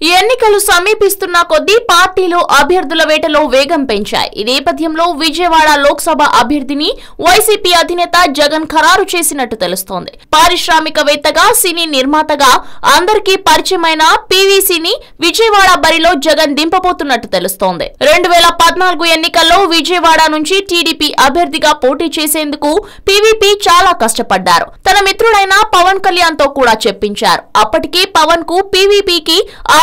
ఈ ఎన్నికలు సమీపిస్తున్న కొద్దీ పార్టీలు అభ్యర్థుల వేటలో వేగం పెంచాయి. ఈ నేపథ్యంలో విజయవాడ లోక్సభ అభ్యర్థిని వైసీపీ అధినేత జగన్ ఖరారు చేసినట్టు తెలుస్తోంది. పారిశ్రామికవేత్తగా, సినీ నిర్మాతగా అందరికీ పరిచయమైన పీవీసీని విజయవాడ బరిలో జగన్ దింపబోతున్నట్టు తెలుస్తోంది. 2014 ఎన్నికల్లో విజయవాడ నుంచి టీడీపీ అభ్యర్థిగా పోటీ చేసేందుకు పీవీపీ చాలా కష్టపడ్డారు. తన మిత్రుడైన పవన్ కళ్యాణ్ తో కూడా చెప్పించారు. అప్పటికి పవన్ కు పీవీపీకి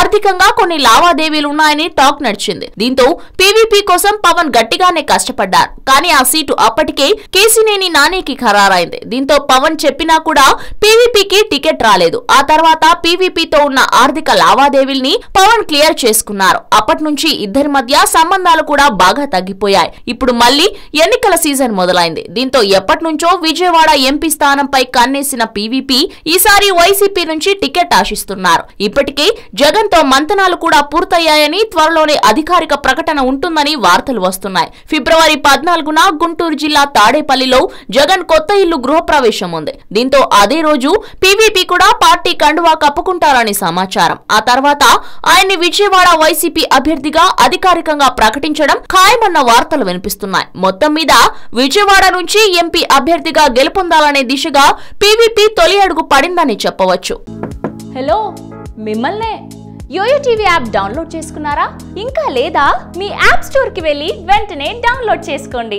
ఆర్థికంగా కొన్ని లావాదేవీలు ఉన్నాయని టాక్ నడిచింది. దీంతో పీవీపీ కోసం పవన్ గట్టిగానే కష్టపడ్డారు. కానీ ఆ సీటు అప్పటికే కేసినేని నానికి ఖరారైంది. దీంతో పవన్ చెప్పినా కూడా పీవీపీకి టికెట్ రాలేదు. ఆ తర్వాత పీవీపీతో ఉన్న ఆర్థిక లావాదేవీల్ని పవన్ క్లియర్ చేసుకున్నారు. అప్పటి నుంచి ఇద్దరి మధ్య సంబంధాలు కూడా బాగా తగ్గిపోయాయి. ఇప్పుడు మళ్లీ ఎన్నికల సీజన్ మొదలైంది. దీంతో ఎప్పటి నుంచో విజయవాడ ఎంపీ స్థానంపై కన్నేసిన పీవీపీ ఈసారి వైసీపీ నుంచి టికెట్ ఆశిస్తున్నారు. ఇప్పటికే జగన్ తో మంతనాలు కూడా పూర్తయ్యాయని, త్వరలోనే అధికారిక ప్రకటన ఉంటుందని వార్తలు వస్తున్నాయి. ఫిబ్రవరి 14న గుంటూరు జిల్లా తాడేపల్లిలో జగన్ కొత్త ఇల్లు గృహప్రవేశం ఉంది. దీంతో అదే రోజు పీవీపీ కూడా పార్టీ కండువా కప్పుకుంటారని సమాచారం. ఆ తర్వాత ఆయన్ని విజయవాడ వైసీపీ అభ్యర్థిగా అధికారికంగా ప్రకటించడం ఖాయమన్న వార్తలు వినిపిస్తున్నాయి. మొత్తం మీద విజయవాడ నుంచి ఎంపీ అభ్యర్థిగా గెలుపొందాలనే దిశగా పీవీపీ తొలి అడుగు పడిందని చెప్పవచ్చు. హలో, మిమ్మల్నే యోయో టీవీ యాప్ డౌన్లోడ్ చేసుకున్నారా? ఇంకా లేదా? మీ యాప్ స్టోర్ కి వెళ్ళి వెంటనే డౌన్లోడ్ చేసుకోండి.